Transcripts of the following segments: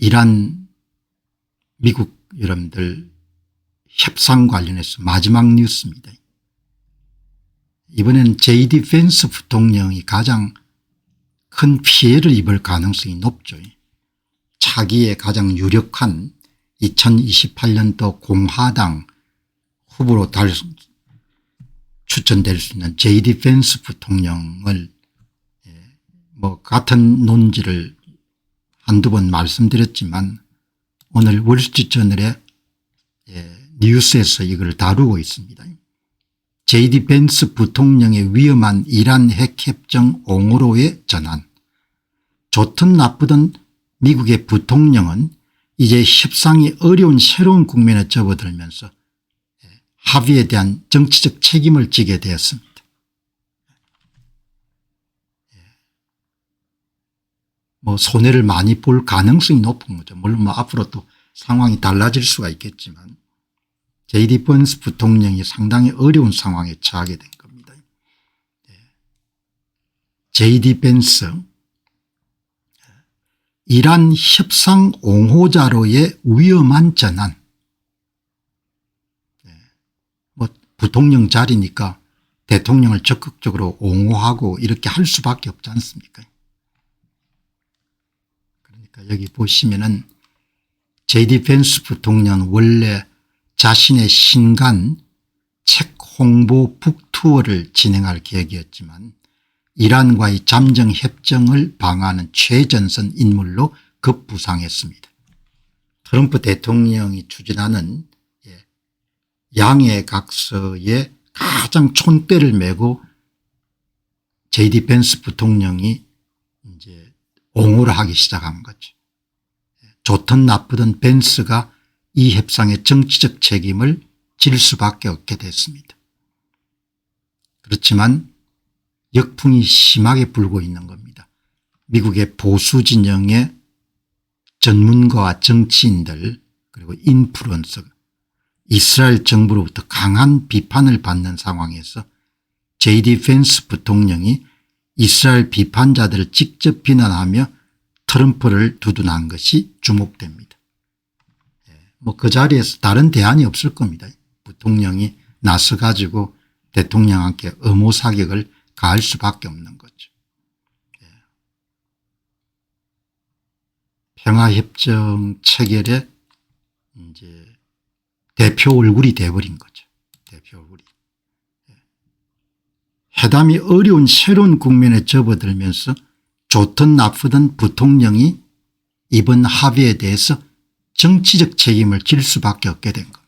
이란 미국 여러분들 협상 관련해서 마지막 뉴스입니다. 이번에는 JD 밴스 부통령이 가장 큰 피해를 입을 가능성이 높죠. 차기에 가장 유력한 2028년도 공화당 후보로 추천될 수 있는 JD 밴스 부통령을 뭐 같은 논지를 한두 번 말씀드렸지만 오늘 월스트리트저널의 뉴스에서 이걸 다루고 있습니다. JD 밴스 부통령의 위험한 이란 핵협정 옹호로의 전환. 좋든 나쁘든 미국의 부통령은 이제 협상이 어려운 새로운 국면에 접어들면서 합의에 대한 정치적 책임을 지게 되었습니다. 뭐 손해를 많이 볼 가능성이 높은 거죠. 물론 뭐 앞으로 또 상황이 달라질 수가 있겠지만 JD 밴스 부통령이 상당히 어려운 상황에 처하게 된 겁니다. JD 밴스 이란 협상 옹호자로의 위험한 전환. 뭐 부통령 자리니까 대통령을 적극적으로 옹호하고 이렇게 할 수밖에 없지 않습니까? 그러니까 여기 보시면은 JD 밴스 부통령은 원래 자신의 신간 책 홍보 북투어를 진행할 계획이었지만 이란과의 잠정 협정을 방어하는 최전선 인물로 급부상했습니다. 트럼프 대통령이 추진하는 양해 각서에 가장 촌대를 메고 JD 밴스 부통령이 이제 옹호를 하기 시작한 거죠. 좋든 나쁘든 밴스가 이 협상의 정치적 책임을 질 수밖에 없게 됐습니다. 그렇지만 역풍이 심하게 불고 있는 겁니다. 미국의 보수 진영의 전문가와 정치인들 그리고 인플루언서 이스라엘 정부로부터 강한 비판을 받는 상황에서 JD 밴스 부통령이 이스라엘 비판자들을 직접 비난하며 트럼프를 두둔한 것이 주목됩니다. 뭐 그 자리에서 다른 대안이 없을 겁니다. 부통령이 나서 가지고 대통령한테 엄호 사격을 가할 수밖에 없는 거죠. 평화협정 체결에 이제 대표 얼굴이 돼버린 거죠. 대표 얼굴이. 회담이 어려운 새로운 국면에 접어들면서 좋든 나쁘든 부통령이 이번 합의에 대해서 정치적 책임을 질 수밖에 없게 된 겁니다.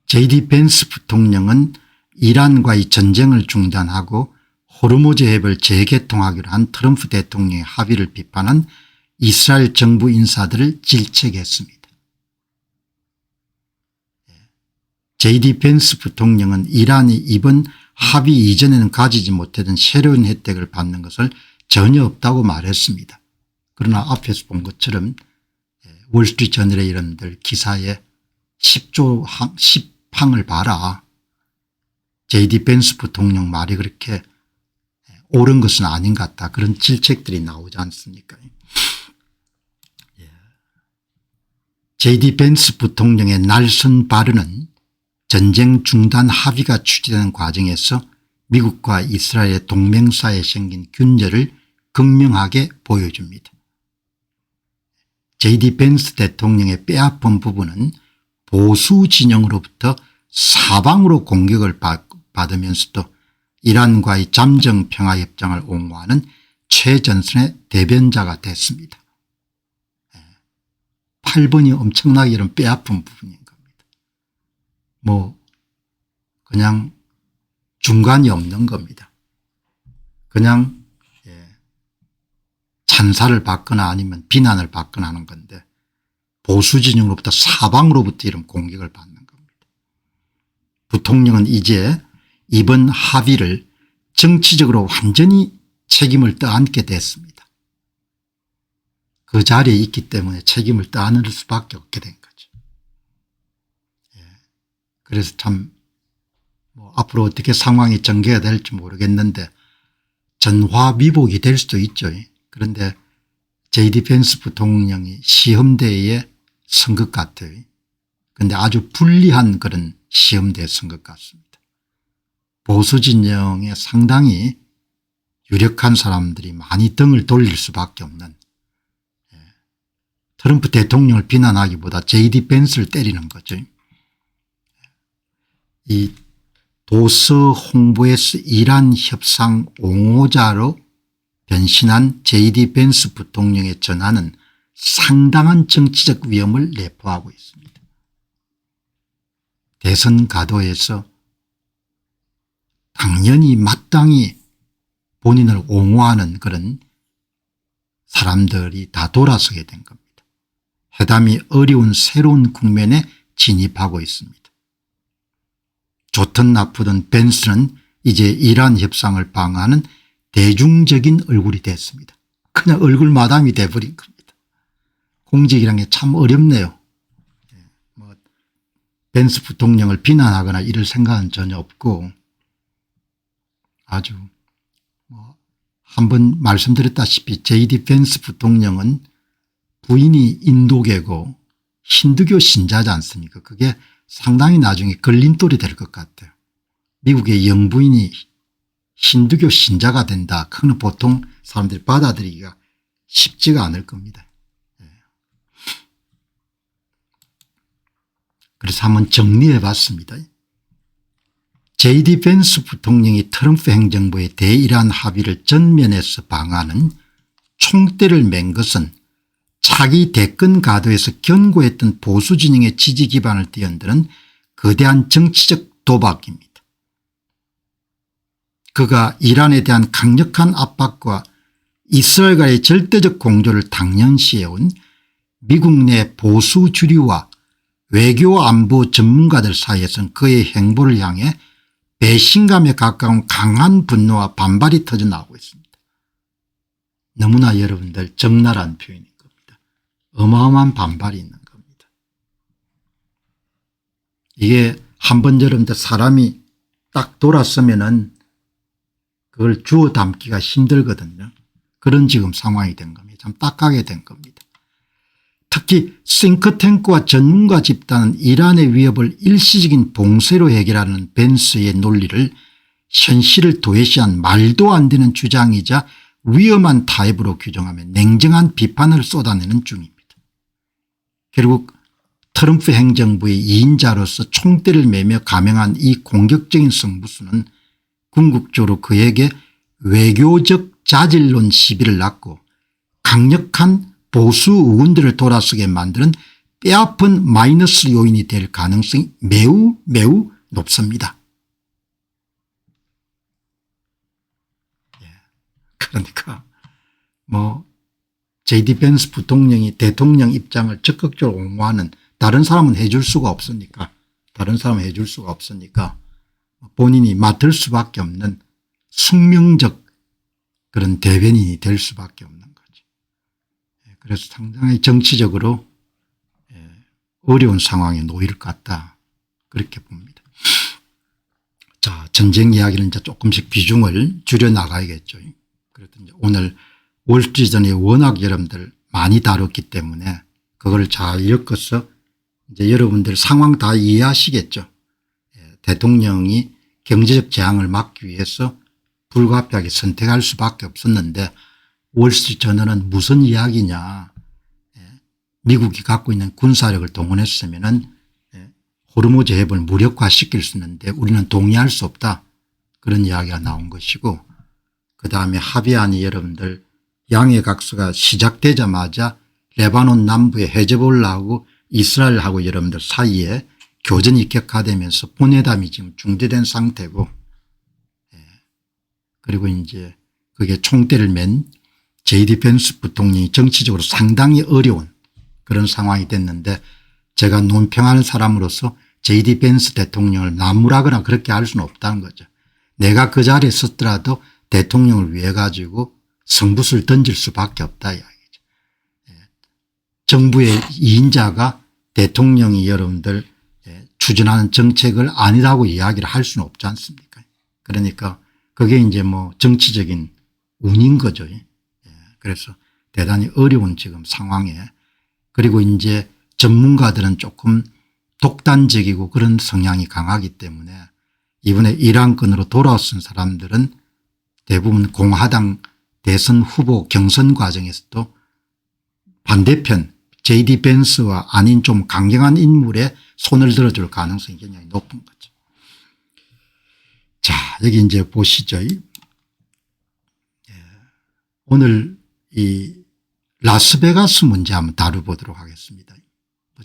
JD 밴스 부통령은 이란과의 전쟁을 중단하고 호르무즈 해협을 재개통하기로 한 트럼프 대통령의 합의를 비판한 이스라엘 정부 인사들을 질책했습니다. JD 밴스 부통령은 이란이 이번 합의 이전에는 가지지 못했던 새로운 혜택을 받는 것을 전혀 없다고 말했습니다. 그러나 앞에서 본 것처럼 월스트리트저널의 이런들 기사에 10항을 봐라. JD 밴스 부통령 말이 그렇게 옳은 것은 아닌 것 같다. 그런 질책들이 나오지 않습니까? JD 밴스 부통령의 날선 발언은 전쟁 중단 합의가 추진되는 과정에서 미국과 이스라엘의 동맹사에 생긴 균열을 극명하게 보여줍니다. JD 밴스 대통령의 빼앗은 부분은 보수 진영으로부터 사방으로 공격을 받으면서도 이란과의 잠정 평화협정을 옹호하는 최전선의 대변자가 됐습니다. 8번이 엄청나게 이런 빼앗은 부분인 겁니다. 뭐 그냥 중간이 없는 겁니다. 그냥 찬사를 받거나 아니면 비난을 받거나 하는 건데 보수 진영으로부터 사방으로부터 이런 공격을 받는 겁니다. 부통령은 이제 이번 합의를 정치적으로 완전히 책임을 떠안게 됐습니다. 그 자리에 있기 때문에 책임을 떠안을 수밖에 없게 된 거죠. 그래서 참 뭐 앞으로 어떻게 상황이 전개가 될지 모르겠는데 전화위복이 될 수도 있죠. 그런데 JD 벤스 부통령이 시험대에 선 것 같아요. 그런데 아주 불리한 그런 시험대에 선 것 같습니다. 보수 진영에 상당히 유력한 사람들이 많이 등을 돌릴 수밖에 없는, 트럼프 대통령을 비난하기보다 JD 벤스를 때리는 거죠. 이 도서 홍보에서 이란 협상 옹호자로 변신한 JD 벤스 부통령의 전화는 상당한 정치적 위험을 내포하고 있습니다. 대선 가도에서 당연히 마땅히 본인을 옹호하는 그런 사람들이 다 돌아서게 된 겁니다. 회담이 어려운 새로운 국면에 진입하고 있습니다. 좋든 나쁘든 벤스는 이제 이란 협상을 방어하는 대중적인 얼굴이 됐습니다. 그냥 얼굴 마담이 돼버린 겁니다. 공직이란 게 참 어렵네요. 벤스 부통령을 비난하거나 이럴 생각은 전혀 없고, 아주 한번 말씀드렸다시피 JD 벤스 부통령은 부인이 인도계고 힌두교 신자지 않습니까? 그게 상당히 나중에 걸림돌이 될 것 같아요. 미국의 영부인이 힌두교 신자가 된다. 그건 보통 사람들이 받아들이기가 쉽지가 않을 겁니다. 그래서 한번 정리해 봤습니다. JD 벤스 부통령이 트럼프 행정부의 대이란 합의를 전면에서 방어하는 총대를 맨 것은 차기 대권 가도에서 견고했던 보수 진영의 지지 기반을 뒤흔드는 거대한 정치적 도박입니다. 그가 이란에 대한 강력한 압박과 이스라엘과의 절대적 공조를 당연시해온 미국 내 보수 주류와 외교 안보 전문가들 사이에서는 그의 행보를 향해 배신감에 가까운 강한 분노와 반발이 터져나오고 있습니다. 너무나 여러분들 적나라한 표현인 겁니다. 어마어마한 반발이 있는 겁니다. 이게 한번 여러분들 사람이 딱 돌아서면은 그걸 주워 담기가 힘들거든요. 그런 지금 상황이 된 겁니다. 참 딱하게 된 겁니다. 특히 싱크탱크와 전문가 집단은 이란의 위협을 일시적인 봉쇄로 해결하는 벤스의 논리를 현실을 도외시한 말도 안 되는 주장이자 위험한 타입으로 규정하며 냉정한 비판을 쏟아내는 중입니다. 결국 트럼프 행정부의 2인자로서 총대를 매며 감행한 이 공격적인 승부수는 궁극적으로 그에게 외교적 자질론 시비를 낳고 강력한 보수 의원들을 돌아서게 만드는 뼈아픈 마이너스 요인이 될 가능성이 매우 높습니다. 그러니까 JD 벤스 부통령이 대통령 입장을 적극적으로 옹호하는, 다른 사람은 해줄 수가 없으니까 본인이 맡을 수밖에 없는 숙명적 그런 대변인이 될 수밖에 없는 거죠. 그래서 상당히 정치적으로 어려운 상황에 놓일 것 같다, 그렇게 봅니다. 자, 전쟁 이야기는 이제 조금씩 비중을 줄여 나가야겠죠. 그래서 이제 오늘 월스트리트전이 워낙 여러분들 많이 다뤘기 때문에 그걸 잘 엮어서 이제 여러분들 상황 다 이해하시겠죠. 대통령이 경제적 재앙을 막기 위해서 불가피하게 선택할 수밖에 없었는데 월스트리트저널은 무슨 이야기냐, 미국이 갖고 있는 군사력을 동원했으면 호르무즈 해협을 무력화시킬 수 있는데 우리는 동의할 수 없다, 그런 이야기가 나온 것이고, 그다음에 합의안이 여러분들 양해 각서가 시작되자마자 레바논 남부의 헤즈볼라하고 이스라엘하고 여러분들 사이에 교전이 격화되면서 본회담이 지금 중지된 상태고, 그리고 이제 그게 총대를 맨 JD 벤스 부통령이 정치적으로 상당히 어려운 그런 상황이 됐는데, 제가 논평하는 사람으로서 JD 벤스 대통령을 나무라거나 그렇게 할 수는 없다는 거죠. 내가 그 자리에 섰더라도 대통령을 위해 가지고 승부수를 던질 수밖에 없다 이야기죠. 정부의 2인자가 대통령이 여러분들 추진하는 정책을 아니라고 이야기를 할 수는 없지 않습니까? 그러니까 그게 이제 정치적인 운인 거죠. 예. 그래서 대단히 어려운 지금 상황에, 그리고 이제 전문가들은 조금 독단적이고 그런 성향이 강하기 때문에 이번에 이란권으로 돌아선 사람들은 대부분 공화당 대선 후보 경선 과정에서도 반대편 JD 벤스와 아닌 좀 강경한 인물에 손을 들어줄 가능성이 굉장히 높은 거죠. 자, 여기 이제 보시죠. 오늘 이 라스베가스 문제 한번 다뤄보도록 하겠습니다.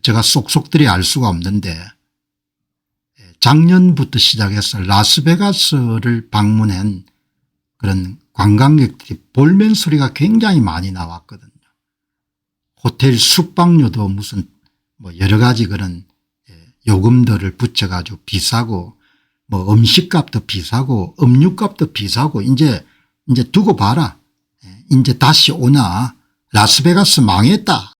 제가 쏙쏙들이 알 수가 없는데 작년부터 시작해서 라스베가스를 방문한 그런 관광객들이 볼멘 소리가 굉장히 많이 나왔거든요. 호텔 숙박료도 무슨 뭐 여러 가지 그런 요금들을 붙여가지고 비싸고, 뭐 음식값도 비싸고 음료값도 비싸고, 이제 두고 봐라. 이제 다시 오나, 라스베가스 망했다.